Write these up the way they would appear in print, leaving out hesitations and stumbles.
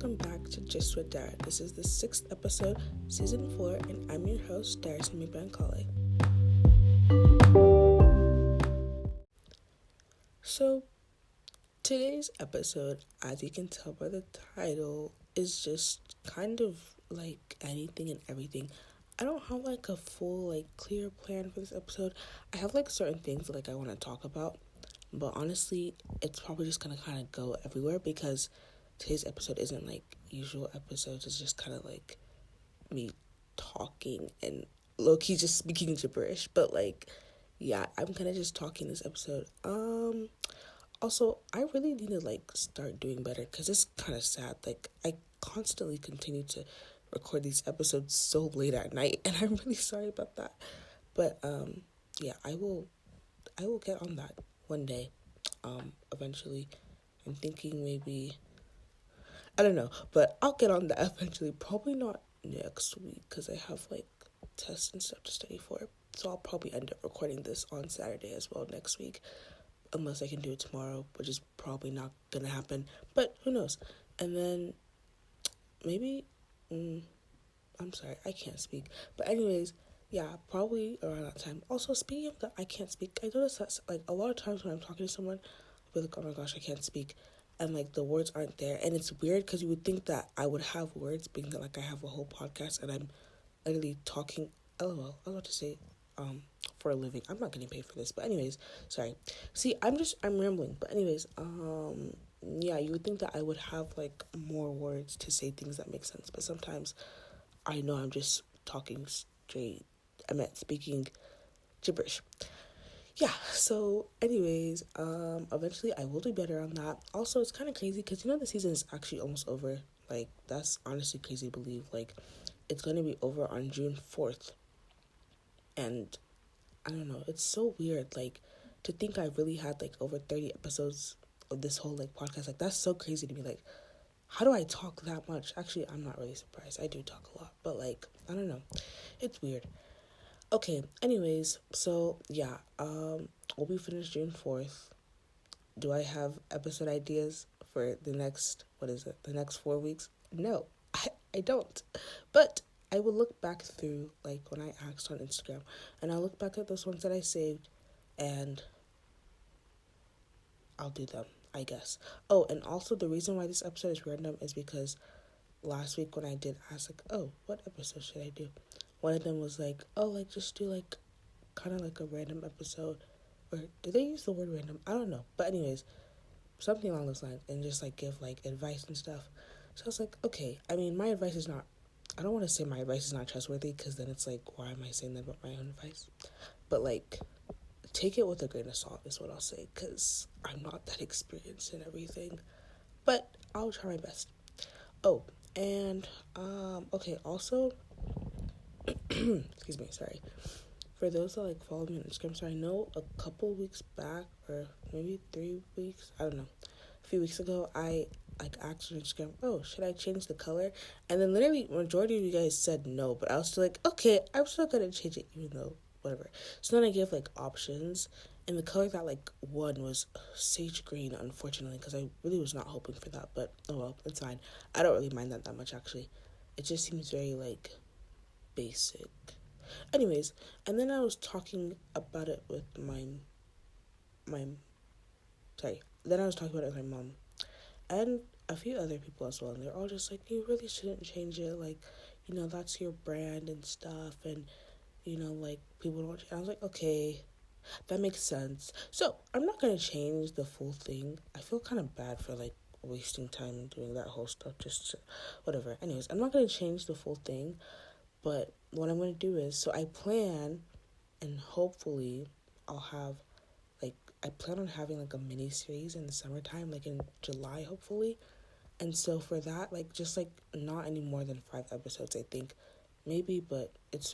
welcome back to Just with Dara. This is the 6th episode, season 4, and I'm your host, Dara Bankole. So, today's episode, as you can tell by the title, is just kind of like anything and everything. I don't have like a full clear plan for this episode. I have certain things I want to talk about, but honestly, it's probably just gonna kind of go everywhere because today's episode isn't usual episodes. It's just kind of me talking and low-key just speaking gibberish. But yeah, I'm kind of just talking this episode. Also, I really need to start doing better because it's kind of sad. I constantly continue to record these episodes so late at night, and I'm really sorry about that. But yeah, I will get on that one day. Eventually, I'm thinking maybe, I don't know, but I'll get on that eventually. Probably not next week because I have tests and stuff to study for. So I'll probably end up recording this on Saturday as well next week, unless I can do it tomorrow, which is probably not gonna happen. But who knows? And then maybe, I'm sorry, I can't speak. But anyways, yeah, probably around that time. Also, speaking of that, I can't speak. I notice that a lot of times when I'm talking to someone, I'll be like, oh my gosh, I can't speak. And the words aren't there. And it's weird because you would think that I would have words, being that I have a whole podcast and I'm literally talking. LOL, I was about to say for a living. I'm not getting paid for this. But anyways, sorry. See, I'm rambling. But anyways, yeah, you would think that I would have more words to say things that make sense. But sometimes I know I'm just talking straight. I meant speaking gibberish. Yeah, so anyways, eventually I will do better on that. Also, it's kind of crazy because the season is actually almost over. That's honestly crazy to believe. It's going to be over on June 4th. And I don't know, it's so weird, to think I really had over 30 episodes of this whole podcast. That's so crazy to me. How do I talk that much? Actually, I'm not really surprised. I do talk a lot, but I don't know, it's weird. Okay, anyways, so yeah, we'll be finished June 4th. Do I have episode ideas for the next 4 weeks? No, I don't. But I will look back through, when I asked on Instagram, and I'll look back at those ones that I saved, and I'll do them, I guess. Oh, and also the reason why this episode is random is because last week when I did ask, oh, what episode should I do? One of them was just do kind of a random episode. Or did they use the word random? I don't know. But anyways, something along those lines, and just give advice and stuff. So I was okay, I mean, my advice is not, I don't want to say my advice is not trustworthy because then it's why am I saying that about my own advice? But take it with a grain of salt is what I'll say because I'm not that experienced in everything. But I'll try my best. Oh, and okay, also excuse me, sorry. For those that follow me on Instagram, so I know a couple weeks back, or maybe 3 weeks, I don't know, a few weeks ago, I asked on Instagram, oh, should I change the color? And then literally majority of you guys said no, but I was still okay, I'm still gonna change it even though whatever. So then I gave options, and the color that won was sage green, unfortunately, because I really was not hoping for that. But oh well, it's fine. I don't really mind that much actually. It just seems very basic. Anyways, and then I was talking about it with then I was talking about it with my mom and a few other people as well, and they're all just you really shouldn't change it, that's your brand and stuff, and people don't. I was okay, that makes sense. So I'm not gonna change the full thing. I feel kind of bad for wasting time doing that whole stuff, just to, whatever. Anyways, I'm not gonna change the full thing. But what I'm going to do is, so I plan, and hopefully I'll have, I plan on having, a mini-series in the summertime, in July, hopefully. And so for that, just, not any more than 5 episodes, I think. Maybe, but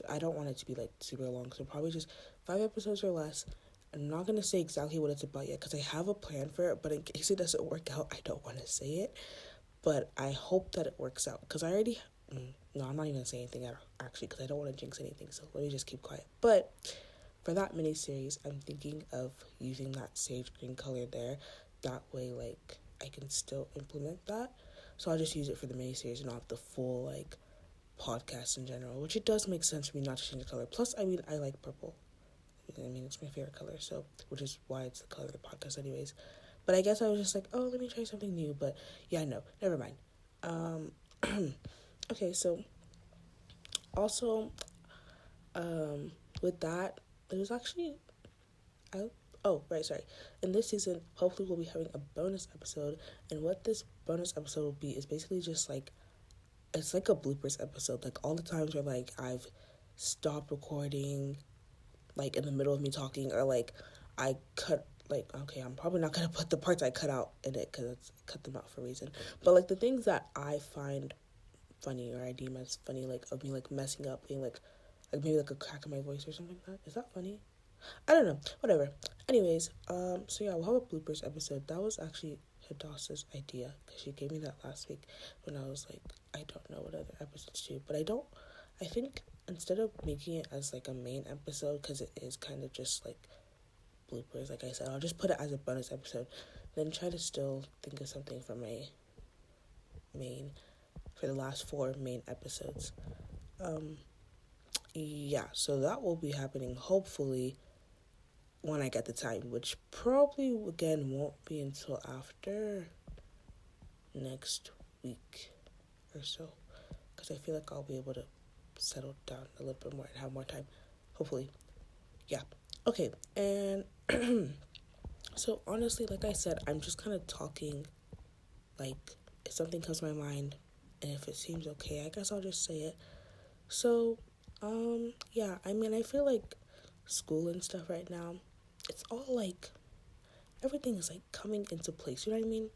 I don't want it to be, super long. So probably just 5 episodes or less. I'm not going to say exactly what it's about yet, because I have a plan for it. But in case it doesn't work out, I don't want to say it. But I hope that it works out, because I already... No, I'm not even going to say anything actually because I don't want to jinx anything, so let me just keep quiet. But for that mini-series, I'm thinking of using that sage green color there. That way, I can still implement that. So I'll just use it for the miniseries and not the full, like, podcast in general, which it does make sense for me not to change the color. Plus, I mean, I like purple. I mean, it's my favorite color, so, which is why it's the color of the podcast anyways. But I guess I was just like, oh, let me try something new. But yeah, no, never mind. Okay, so also, with that, it was actually, oh, right, sorry. In this season, hopefully we'll be having a bonus episode. And what this bonus episode will be is basically just like, it's like a bloopers episode. Like all the times where like I've stopped recording, like in the middle of me talking, or like I cut, like, okay, I'm probably not gonna put the parts I cut out in it because I cut them out for a reason. But like the things that I find funny or I deem as funny, like of me like messing up, being like maybe like a crack in my voice or something like that. Is that funny? I don't know. Whatever. Anyways, so yeah, we'll have a bloopers episode. That was actually Hadassah's idea because she gave me that last week when I was like, I don't know what other episodes to do, but I think instead of making it as like a main episode, because it is kind of just like bloopers, like I said, I'll just put it as a bonus episode, then try to still think of something for my for the last 4 main episodes. Yeah, so that will be happening hopefully when I get the time, which probably again won't be until after next week or so, because I feel like I'll be able to settle down a little bit more and have more time, hopefully. Yeah, okay. And so honestly, like I said, I'm just kind of talking, like if something comes to my mind and if it seems okay, I guess I'll just say it. So yeah, I mean, I feel like school and stuff right now, it's all like everything is like coming into place, you know what I mean?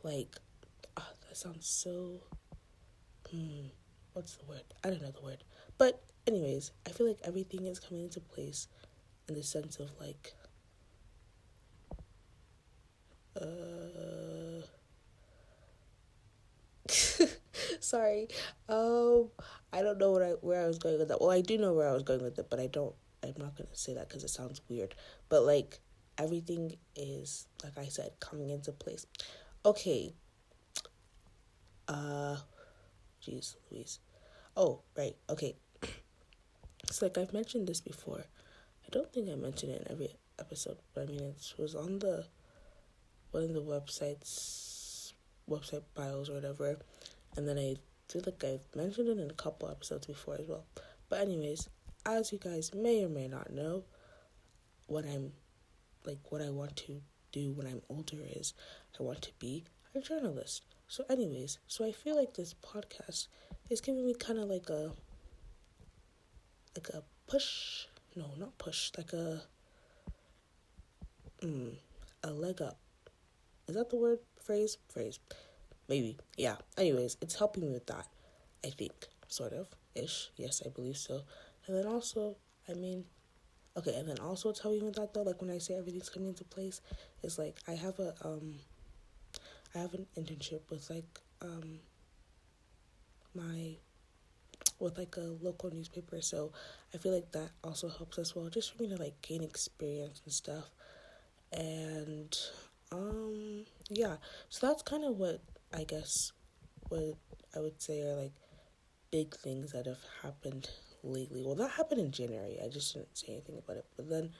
Like, that sounds so what's the word? I don't know the word. But anyways, I feel like everything is coming into place in the sense of like sorry. I don't know where I was going with that. Well, I do know where I was going with it, but I'm not going to say that cuz it sounds weird. But like everything is, like I said, coming into place. Okay. Jeez Louise. Oh, right. Okay. It's like I've mentioned this before. I don't think I mentioned it in every episode, but I mean it was on one of the website bios or whatever, and then I feel like I've mentioned it in a couple episodes before as well. But anyways, as you guys may or may not know, what I want to do when I'm older is I want to be a journalist. So anyways, so I feel like this podcast is giving me kind of like a push, no, not push, like a leg up. Is that the word? Phrase? Maybe. Yeah. Anyways, it's helping me with that, I think. Sort of. Ish. Yes, I believe so. And then also, I mean, okay, and then also it's helping with that though, like when I say everything's coming into place, it's like I have an internship with like with like a local newspaper, so I feel like that also helps as well, just for me to like gain experience and stuff. And yeah, so that's kind of what I guess what I would say are like big things that have happened lately. Well, that happened in January. I just didn't say anything about it. But then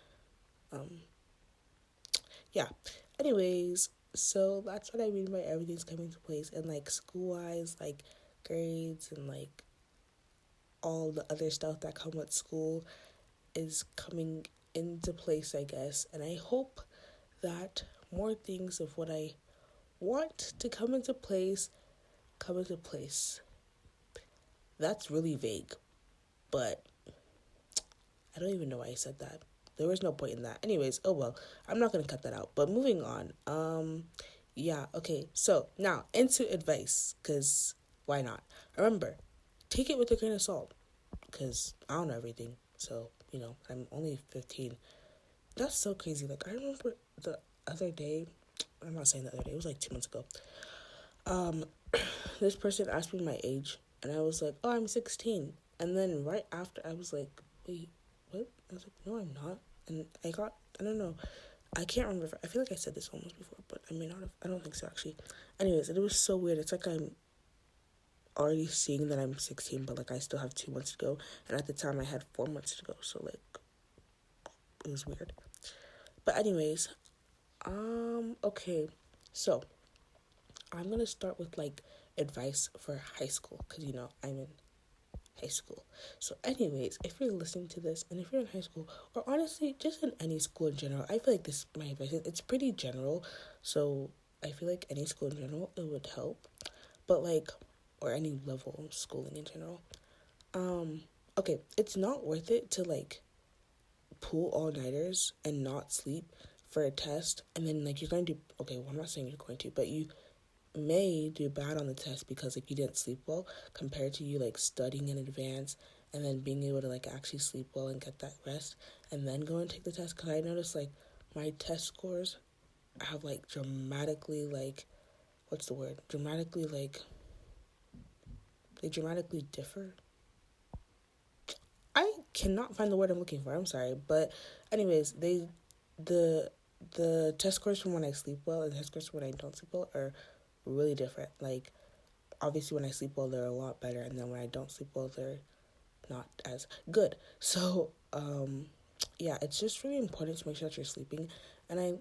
yeah. Anyways, so that's what I mean by everything's coming to place, and like school wise, like grades and like all the other stuff that come with school is coming into place, I guess. And I hope that more things of what I want to come into place come into place. That's really vague, but I don't even know why I said that. There was no point in that. Anyways, oh well, I'm not gonna cut that out. But moving on. Yeah, okay. So now into advice, cause why not? Remember, take it with a grain of salt, cause I don't know everything. So I'm only 15. That's so crazy. Like I remember the other day. I'm not saying the other day. It was like 2 months ago. This person asked me my age, and I was like, "Oh, I'm 16." And then right after, I was like, "Wait, what?" I was like, "No, I'm not." And I don't know. I can't remember. I feel like I said this almost before, but I may not have. I don't think so, actually. Anyways, it was so weird. It's like I'm already seeing that I'm 16, but like I still have 2 months to go. And at the time, I had 4 months to go. So like it was weird. But anyways, okay. So I'm gonna start with like advice for high school because I'm in high school. So, anyways, if you're listening to this and if you're in high school, or honestly, just in any school in general, I feel like this, my advice, it's pretty general. So, I feel like any school in general, it would help. But, like, or any level of schooling in general. Okay, it's not worth it to, like, pull all-nighters and not sleep for a test. And then, like, you're going to do, okay, well, I'm not saying you're going to, but you may do bad on the test because like you didn't sleep well compared to you like studying in advance and then being able to like actually sleep well and get that rest and then go and take the test. Because I noticed like my test scores have like dramatically like what's the word dramatically like they dramatically differ. I cannot find the word I'm looking for, I'm sorry, but anyways, the the test scores from when I sleep well and the test scores from when I don't sleep well are really different. Like obviously when I sleep well they're a lot better, and then when I don't sleep well they're not as good. So yeah, it's just really important to make sure that you're sleeping. And I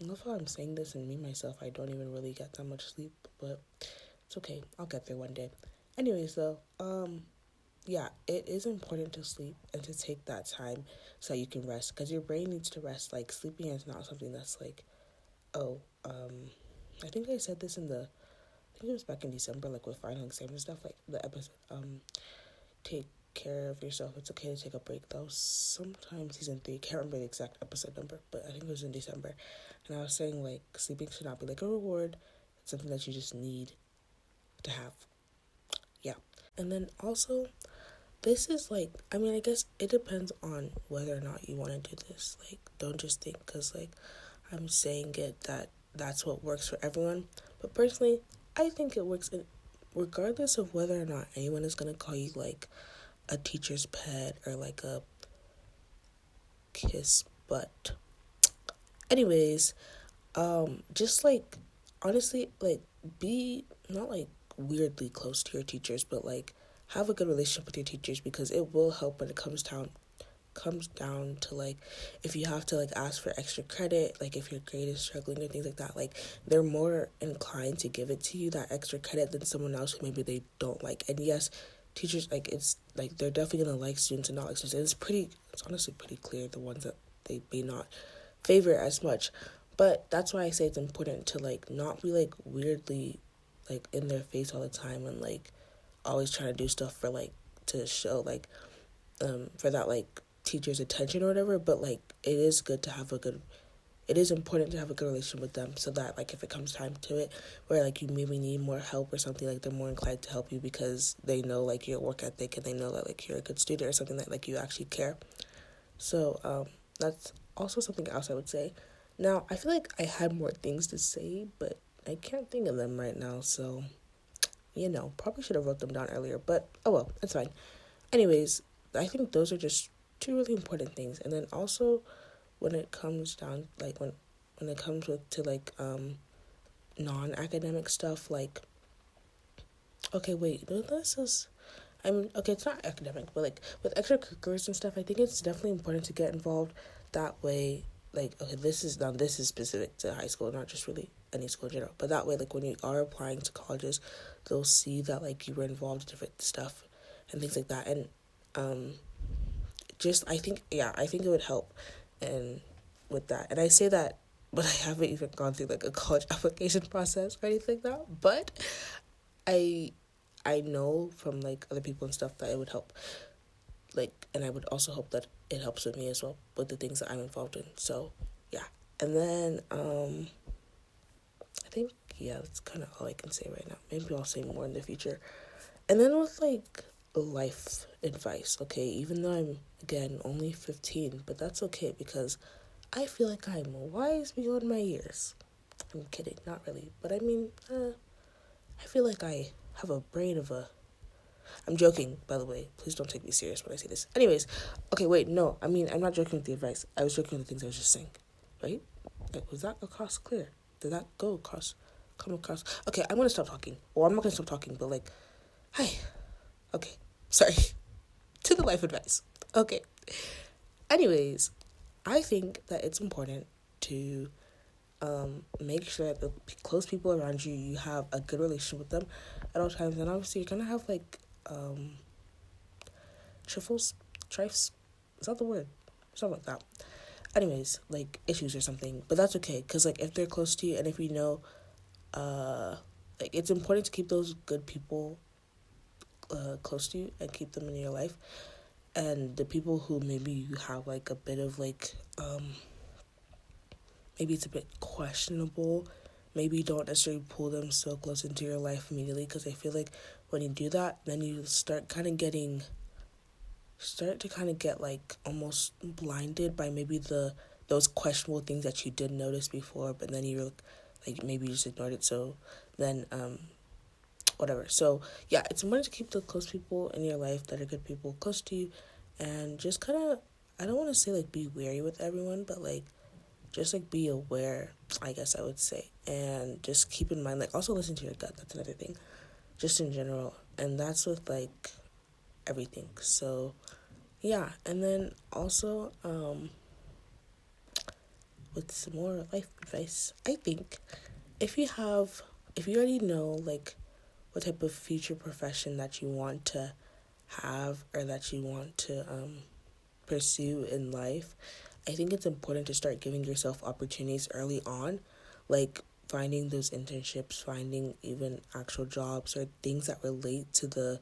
love how I'm saying this, and me myself, I don't even really get that much sleep, but it's okay, I'll get there one day. Anyways though, yeah, it is important to sleep and to take that time so that you can rest, because your brain needs to rest. Like sleeping is not something that's like, oh, I think I said this in the, I think it was back in December, like with final exams and stuff, like the episode, take care of yourself. It's okay to take a break. That was sometime season 3. Can't remember the exact episode number, but I think it was in December. And I was saying like sleeping should not be like a reward. It's something that you just need to have. Yeah. And then also, this is like, I mean, I guess it depends on whether or not you want to do this. Like, don't just think because like I'm saying it that that's what works for everyone. But personally, I think it works regardless of whether or not anyone is going to call you like a teacher's pet or like a kiss butt. Anyways, just like honestly, like be not like weirdly close to your teachers, but like have a good relationship with your teachers, because it will help when it comes down to like if you have to like ask for extra credit, like if your grade is struggling or things like that, like they're more inclined to give it to you, that extra credit, than someone else who maybe they don't like. And yes, teachers, like it's like they're definitely gonna like students and not like students. And it's honestly pretty clear the ones that they may not favor as much. But that's why I say it's important to like not be like weirdly like in their face all the time and like always trying to do stuff for like to show like for that like teacher's attention or whatever. But like it is important to have a good relationship with them, so that like if it comes time to it where like you maybe need more help or something, like they're more inclined to help you because they know like your work ethic and they know that like you're a good student or something, that like you actually care. So that's also something else I would say. Now I feel like I had more things to say, but I can't think of them right now, so probably should have wrote them down earlier, but oh well, it's fine. Anyways, I think those are just two really important things. And then also when it comes down like when it comes to like non-academic stuff, like okay, wait, no, this is okay, it's not academic, but like with extracurriculars and stuff, I think it's definitely important to get involved. That way, like okay, this is specific to high school, not just really any school in general. But that way, like when you are applying to colleges, they'll see that like you were involved in different stuff and things like that. And just I think it would help and with that. And I say that but I haven't even gone through like a college application process or anything like that. But I I know from like other people and stuff that it would help. Like, and I would also hope that it helps with me as well with the things that I'm involved in. So yeah. And then I think that's kind of all I can say right now. Maybe I'll say more in the future. And then with like life advice, okay, even though I'm again only 15, but that's okay because I feel like I'm wise beyond my years. I'm kidding, not really, but I mean, I feel like I have a brain of a. I'm joking, by the way. Please don't take me serious when I say this. Anyways, okay, wait, no, I mean, I'm not joking with the advice. I was joking with the things I was just saying, right? Like, was that across clear? Did that come across? Okay, I'm gonna stop talking. Or I'm not gonna stop talking, but like, Hi. Okay. Sorry. To the life advice. Okay. Anyways, I think that it's important to make sure that the close people around you, you have a good relationship with them at all times. And obviously, you're going to have like trifles, trifes. Is that the word? Something like that. Anyways, like issues or something. But that's okay. Because like if they're close to you and if you know, like it's important to keep those good people close to you and keep them in your life. And the people who maybe you have like a bit of like maybe it's a bit questionable, maybe you don't necessarily pull them so close into your life immediately, because I feel like when you do that, then you start to kind of get like almost blinded by maybe those questionable things that you did notice before, but then you like maybe you just ignored it. So then whatever. So yeah, it's important to keep the close people in your life that are good people close to you, and just kind of, I don't want to say like be wary with everyone, but like just like be aware, I guess I would say, and just keep in mind like also listen to your gut. That's another thing, just in general, and that's with like everything. So yeah, and then also with some more life advice, I think if you already know like what type of future profession that you want to have or that you want to pursue in life, I think it's important to start giving yourself opportunities early on, like finding those internships, finding even actual jobs or things that relate to the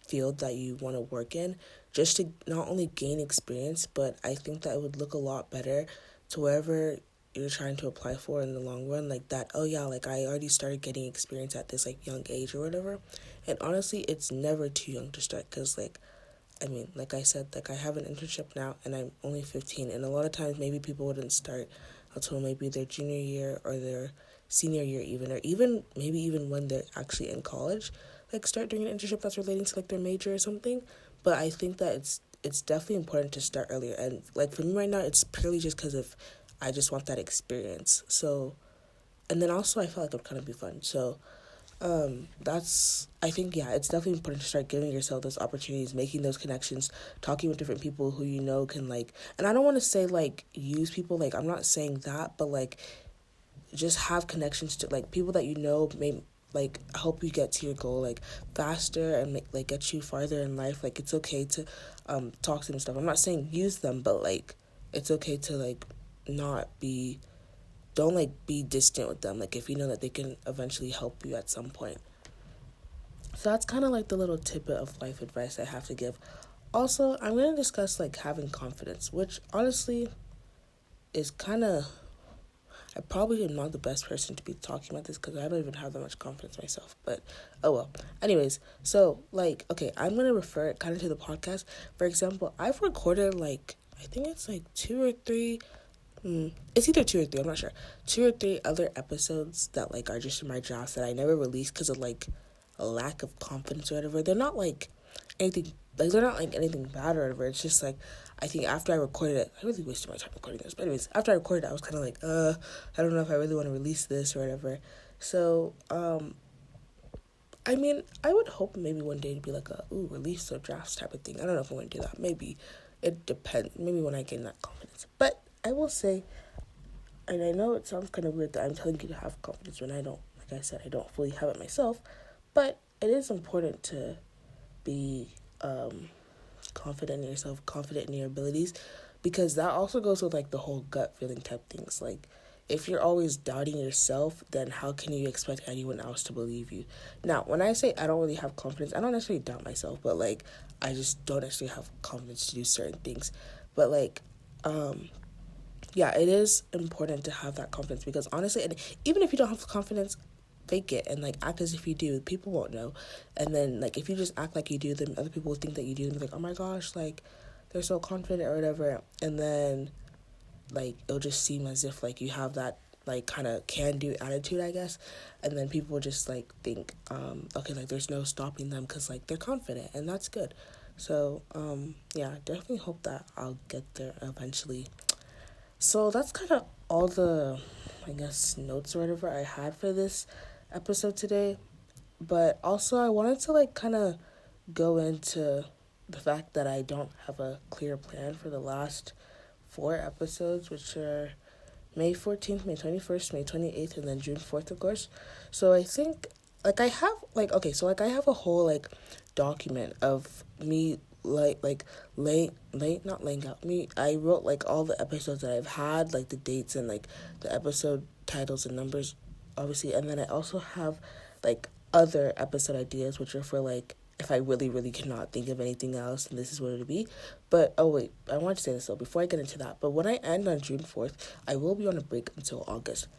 field that you want to work in, just to not only gain experience, but I think that it would look a lot better to wherever you're trying to apply for in the long run, like that, oh yeah, like I already started getting experience at this like young age or whatever. And honestly, it's never too young to start, because like I mean, like I said, like I have an internship now and I'm only 15, and a lot of times maybe people wouldn't start until maybe their junior year or their senior year even, or even maybe even when they're actually in college, like start doing an internship that's relating to like their major or something. But I think that it's definitely important to start earlier, and like for me right now, it's purely just because of I just want that experience. So, and then also I feel like it would kind of be fun. So that's, I think, yeah, it's definitely important to start giving yourself those opportunities, making those connections, talking with different people who you know can like, and I don't want to say like use people, like I'm not saying that, but like just have connections to like people that you know may like help you get to your goal like faster and make, like get you farther in life. Like it's okay to talk to them and stuff. I'm not saying use them, but like it's okay to like not be, don't like be distant with them, like if you know that they can eventually help you at some point. So that's kind of like the little tidbit of life advice I have to give. Also, I'm going to discuss like having confidence, which honestly is kind of, I probably am not the best person to be talking about this because I don't even have that much confidence myself. But oh well. Anyways, so like, okay, I'm going to refer it kind of to the podcast. For example, I've recorded like, I think it's like two or three. It's either two or three, I'm not sure. Two or three other episodes that like are just in my drafts that I never released because of like a lack of confidence or whatever. They're not like anything, like they're not like anything bad or whatever. It's just like I think after I recorded it, I really wasted my time recording this. But anyways, after I recorded it, I was kind of like, I don't know if I really want to release this or whatever. So I mean, I would hope maybe one day to be like a release or drafts type of thing. I don't know if I'm going to do that. Maybe it depends. Maybe when I gain that confidence. But I will say, and I know it sounds kind of weird that I'm telling you to have confidence when I don't, like I said, I don't fully have it myself, but it is important to be confident in yourself, confident in your abilities, because that also goes with like the whole gut feeling type things. Like if you're always doubting yourself, then how can you expect anyone else to believe you? Now, when I say I don't really have confidence, I don't necessarily doubt myself, but like I just don't necessarily have confidence to do certain things. But like yeah, it is important to have that confidence, because honestly, and even if you don't have confidence, fake it and like act as if you do. People won't know. And then like if you just act like you do, then other people will think that you do and be like, oh my gosh, like they're so confident or whatever. And then like it'll just seem as if like you have that like kind of can do attitude, I guess. And then people will just like think okay, like there's no stopping them because like they're confident, and that's good. So yeah, definitely hope that I'll get there eventually. So that's kind of all the, I guess, notes or whatever I had for this episode today. But also I wanted to like kind of go into the fact that I don't have a clear plan for the last 4 episodes, which are May 14th, May 21st, May 28th, and then June 4th, of course. So I think, like, I have, like, okay, so, like, I have a whole, like, document of me, not laying out, I wrote, like, all the episodes that I've had, like, the dates and, like, the episode titles and numbers, obviously, and then I also have, like, other episode ideas, which are for, like, if I really, really cannot think of anything else, and this is what it'll be. But, oh wait, I want to say this though, before I get into that. But when I end on June 4th, I will be on a break until August,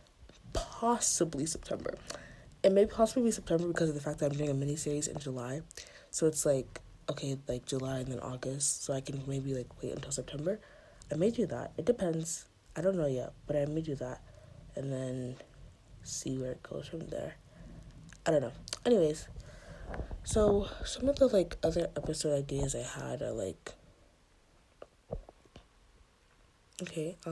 possibly September. It may possibly be September because of the fact that I'm doing a mini-series in July. So it's like, okay, like July and then August, so I can maybe like wait until September. I may do that. It depends. I don't know yet, but I may do that. And then see where it goes from there. I don't know. Anyways, so some of the like other episode ideas I had are like, okay, I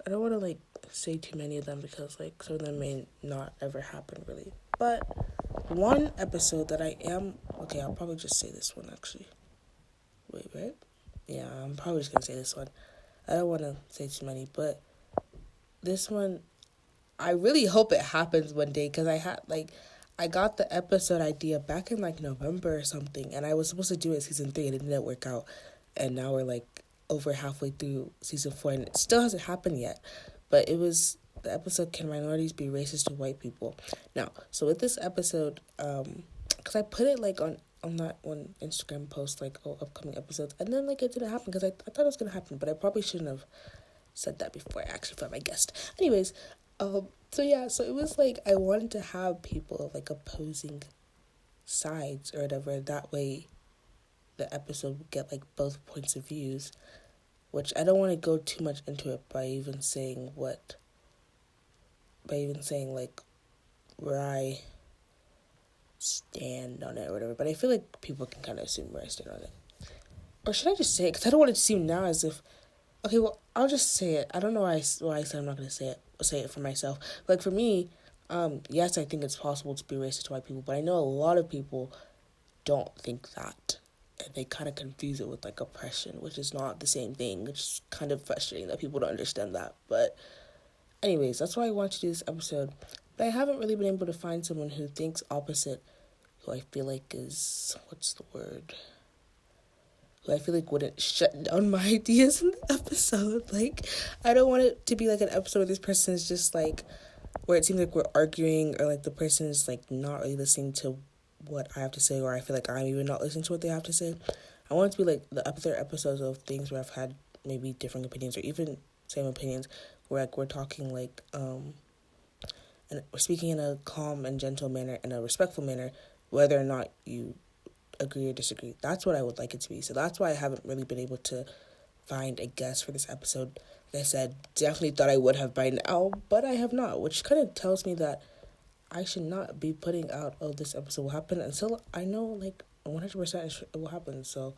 don't want to like say too many of them because like some of them may not ever happen really. But one episode that I am, okay, I'll probably just say this one actually. Wait, right? Yeah, I'm probably just gonna say this one. I don't want to say too many, but this one, I really hope it happens one day because I got the episode idea back in like November or something, and I was supposed to do it season 3 and it didn't work out, and now we're like over halfway through season 4 and it still hasn't happened yet. But it was the episode "Can Minorities Be Racist to White People?" Now, so with this episode, because I put it like on that one Instagram post like, oh, upcoming episodes, and then like it didn't happen because I thought it was gonna happen, but I probably shouldn't have said that before I actually found my guest. Anyways, so yeah, so it was like I wanted to have people like opposing sides or whatever. That way, the episode would get like both points of views. Which I don't want to go too much into it by even saying like where I stand on it or whatever. But I feel like people can kind of assume where I stand on it. Or should I just say it? Because I don't want it to seem now as if, okay, well, I'll just say it. I don't know why I said I'm not going to say it for myself. Like for me, yes, I think it's possible to be racist to white people, but I know a lot of people don't think that. And they kind of confuse it with like oppression, which is not the same thing. It's kind of frustrating that people don't understand that. But anyways, that's why I want to do this episode. But I haven't really been able to find someone who thinks opposite, who I feel like is, what's the word? Who I feel like wouldn't shut down my ideas in the episode. Like, I don't want it to be like an episode where this person is just like, where it seems like we're arguing or like the person is like not really listening to what I have to say, or I feel like I'm even not listening to what they have to say. I want it to be like the other episodes of things where I've had maybe different opinions or even same opinions, where like we're talking like and we're speaking in a calm and gentle manner, in a respectful manner, whether or not you agree or disagree. That's what I would like it to be. So that's why I haven't really been able to find a guest for this episode. Like I said, definitely thought I would have by now, but I have not, which kind of tells me that I should not be putting out, oh, this episode will happen until I know, like, 100% it will happen. So,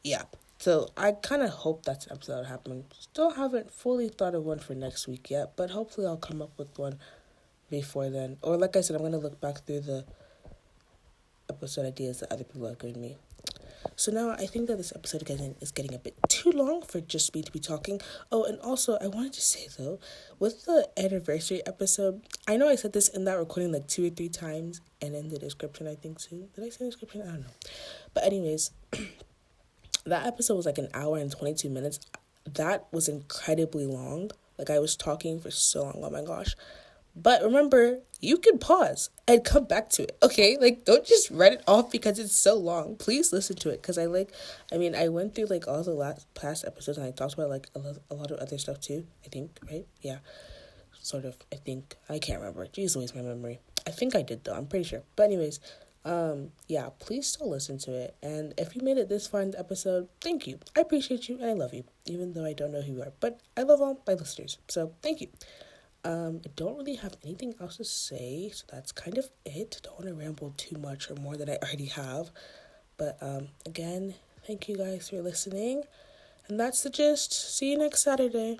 yeah. So, I kind of hope that's an episode will happen. Still haven't fully thought of one for next week yet, but hopefully I'll come up with one before then. Or, like I said, I'm going to look back through the episode ideas that other people have given me. So now I think that this episode is getting a bit too long for just me to be talking. Oh, and also I wanted to say though, with the anniversary episode, I know I said this in that recording like 2 or 3 times and in the description I think too. Did I say description? I don't know. But anyways, that episode was like an hour and 22 minutes. That was incredibly long. Like I was talking for so long. Oh my gosh. But remember, you can pause and come back to it, okay? Like, don't just write it off because it's so long. Please listen to it because I went through, like, all the past episodes and I talked about, like, a lot of other stuff, too, I think, right? Yeah, sort of, I think. I can't remember. Jeez Louise, my memory. I think I did, though. I'm pretty sure. But anyways, yeah, please still listen to it. And if you made it this far in the episode, thank you. I appreciate you and I love you, even though I don't know who you are. But I love all my listeners, so thank you. I don't really have anything else to say, so that's kind of it. Don't want to ramble too much or more than I already have. But, again, thank you guys for listening. And that's the gist. See you next Saturday.